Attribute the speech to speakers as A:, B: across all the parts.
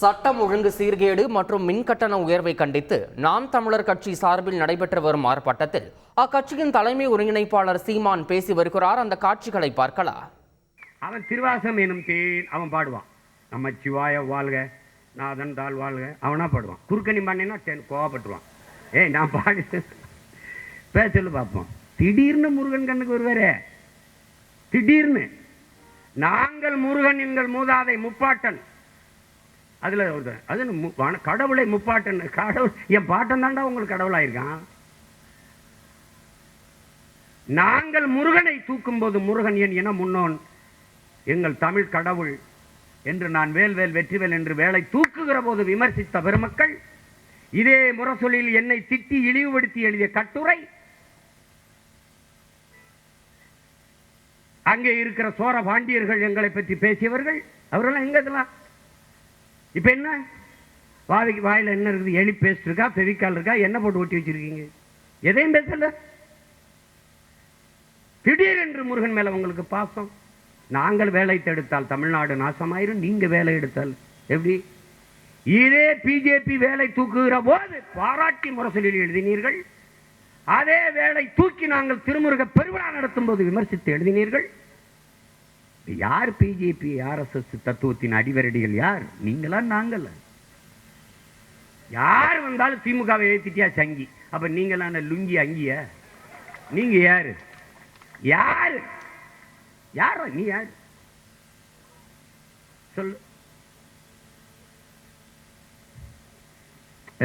A: சட்டம் ஒழுங்கு சீர்கேடு மற்றும் மின்கட்டண உயர்வை கண்டித்து நாம் தமிழர் கட்சி சார்பில் நடைபெற்று வரும் ஆர்ப்பாட்டத்தில் அக்கட்சியின் தலைமை ஒருங்கிணைப்பாளர் சீமான் பேசி வருகிறார். அந்த காட்சிகளை பார்க்கலாம்.
B: அவன் திருவாசம் எனும் தேன் அவன் பாடுவான். நம்ம சிவாய வாழ்க நாதன் தாழ் வாழ்க அவனா பாடுவான். குறுக்கணி பண்ணினா கோவப்பட்டுருவான். நான் பாடி பேசல பார்ப்போம். திடீர்னு முருகன் கண்ணுக்கு வருவாரே, திடீர்னு நாங்கள் முருகன் எங்கள் மூதாதை முப்பாட்டன், அதுல அது கடவுளை முப்பாட்டன், கடவுள் என் பாட்டன் தாண்டா உங்களுக்கு கடவுளாயிருக்கான். நாங்கள் முருகனை தூக்கும் போது முருகன் என் என முன்னோன் எங்கள் தமிழ் கடவுள் என்று நான் வேல்வேல் வெற்றிவேல் என்று வேலை தூக்குகிற போது விமர்சித்த பெருமக்கள் இதே முரசொலியில் என்னை திட்டி இழிவுபடுத்தி எழுதிய கட்டுரை, அங்கே இருக்கிற சோர பாண்டியர்கள் எங்களை பற்றி பேசியவர்கள், அவரெல்லாம் எங்க இதெல்லாம் இப்ப என்ன வாயில என்ன இருக்குது? எலி பேஸ்ட் இருக்கா, பெவிக்கால் இருக்கா, என்ன போட்டு ஒட்டி வச்சிருக்கீங்க? எதையும் பேசல. திடீரென்று முருகன் மேல உங்களுக்கு பாசம். நாங்கள் வேலை தடுத்தால் தமிழ்நாடு நாசமாயிரும், நீங்க வேலை எடுத்தால் எப்படி? இதே பிஜேபி வேலை தூக்குகிற போது பாராட்டி முரசொலியில் எழுதினீர்கள். அதே வேலை தூக்கி நாங்கள் திருமுருக பெருவிழா நடத்தும் போது விமர்சித்து எழுதினீர்கள். யார் பிஜேபி ஆர்எஸ்எஸ் தத்துவத்தின் அடிவரடிகள்? யார்? நீங்களா நாங்கள்? யார் வந்தாலும் திமுகவை ஏத்திட்டியா சங்கி, அப்ப நீங்களான லுங்கி அங்கிய? நீங்க யாரு? யாரு? யாரோ நீ யாரு சொல்லு.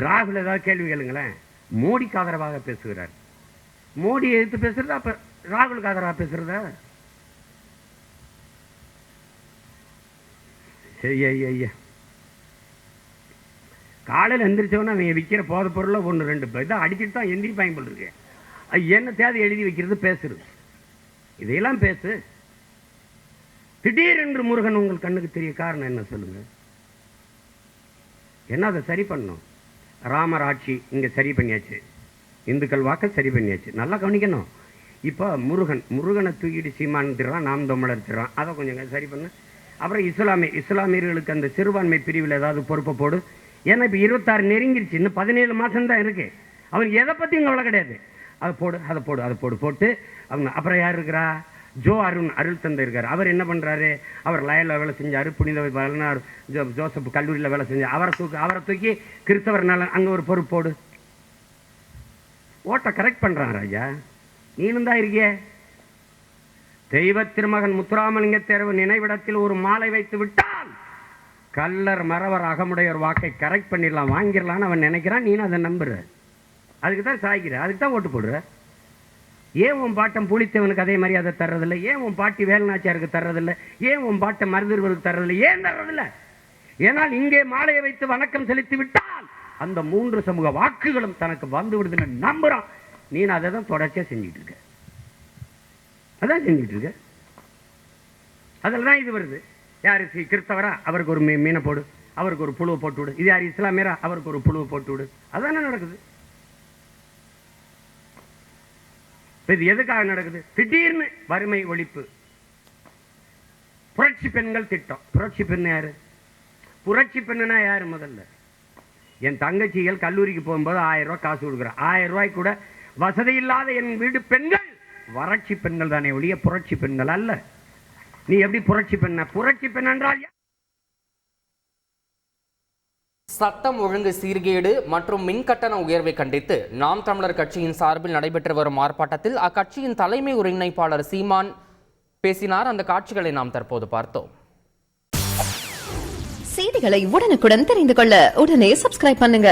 B: ராகுல் ஏதாவது கேள்வி கேளுங்களேன். மோடிக்கு ஆதரவாக பேசுகிறார். மோடி எதிர்த்து பேசுறதா, அப்ப ராகுலுக்கு ஆதரவாக பேசுறதா? காலையில் எந்திரிச்சவன அவன் விற்கிற போத பொருளை ஒன்று ரெண்டு இதை அடிச்சுட்டு தான் எந்திரிப்பாங்க போல் இருக்கு. என்ன தேவை எழுதி வைக்கிறது, பேசுறது, இதையெல்லாம் பேசு. திடீரென்று முருகன் உங்கள் கண்ணுக்கு தெரிய காரணம் என்ன சொல்லுங்க? என்ன அதை சரி பண்ணணும்? ராமர் ஆட்சி இங்க சரி பண்ணியாச்சு, இந்துக்கள் வாக்க சரி பண்ணியாச்சு, நல்லா கவனிக்கணும். இப்போ முருகனை தூக்கிட்டு சீமான் திடுறான், நாம் தமிழர் திடுறான், அதை கொஞ்சம் சரி பண்ணு. அப்புறம் இஸ்லாமியர்களுக்கு அந்த சிறுபான்மை பிரிவில் ஏதாவது பொறுப்பை போடு. ஏன்னா இப்போ 26 நெருங்கிருச்சு, இன்னும் 17 மாதம் தான் இருக்கு. அவனுக்கு எதை பற்றியும் கவலை கிடையாது. அதை போடு, அதை போடு, அதை போடு போட்டு அவங்க. அப்புறம் யார் இருக்கிறா? ஜோ அருள் தந்தை இருக்கார். அவர் என்ன பண்ணுறாரு? அவர் லயலில் வேலை செஞ்சார், புனித வளனார் ஜோசப் கல்லூரியில் வேலை செஞ்சார். அவரை தூக்கி கிறிஸ்தவர் நலன் அங்கே ஒரு பொறுப்பு போடு. ஓட்டை கரெக்ட் பண்ணுறான் ராஜா. நீனும் தான் இருக்கிய. தெய்வ திருமகன் முத்துராமலிங்க தேர்வு நினைவிடத்தில் ஒரு மாலை வைத்து விட்டால் கல்லர் மறவர் அகமுடையர் வாக்கை கரெக்ட் பண்ணிடலாம், வாங்கிடலான்னு அவன் நினைக்கிறான். நீனும் அதை நம்புற, அதுக்கு தான் சாய்க்கிற, அதுக்கு தான் ஓட்டு போடுற. ஏன் உன் பாட்டம் புளித்தவனுக்கு அதே மாதிரி அதை தர்றதில்லை? ஏன் உன் பாட்டி வேலுநாச்சியாருக்கு தர்றதில்லை? ஏன் உன் பாட்டை மருதுவருக்கு தர்றதில்லை? ஏன் தர்றதில்லை? ஏனால் இங்கே மாலையை வைத்து வணக்கம் செலுத்தி விட்டால் அந்த 3 சமூக வாக்குகளும் தனக்கு வந்து விடுதுன்னு நம்புறான். நீ அதை தான் தொடர்ச்சியா செஞ்சுட்டு இருக்க, அதான் செஞ்சுட்டு இருக்க. அதில் தான் இது வருது. யாரு கிறிஸ்தவரா? அவருக்கு ஒரு மீனை போடு, அவருக்கு ஒரு புழுவை போட்டு விடு. இது யார் இஸ்லாமியரா? அவருக்கு ஒரு புழுவை போட்டு விடு. அதானே நடக்குது. இது எதுக்காக நடக்குது? திடீர்னு வறுமை ஒழிப்பு, புரட்சி பெண்கள் திட்டம். புரட்சி பெண் யாரு? புரட்சி பெண்ணுனா யாரு? முதல்ல என் தங்கச்சிகள் கல்லூரிக்கு போகும்போது 1000 ரூபாய் காசு கொடுக்குறேன். 1000 ரூபாய் கூட வசதி இல்லாத என் வீடு பெண்கள் வறட்சி பெண்கள் தானே ஒழிய புரட்சி பெண்கள் அல்ல. நீ எப்படி புரட்சி பெண்ண? புரட்சி பெண் என்றால்
A: சட்டம் ஒழுங்கு சீர்கேடு மற்றும் மின்கட்டண உயர்வை கண்டித்து நாம் தமிழர் கட்சியின் சார்பில் நடைபெற்று வரும் ஆர்ப்பாட்டத்தில் அக்கட்சியின் தலைமை ஒருங்கிணைப்பாளர் சீமான் பேசினார். அந்த காட்சிகளை நாம் தற்போது பார்த்தோம்.
C: செய்திகளை உடனுக்குடன் தெரிந்து கொள்ள உடனே சப்ஸ்கிரைப் பண்ணுங்க.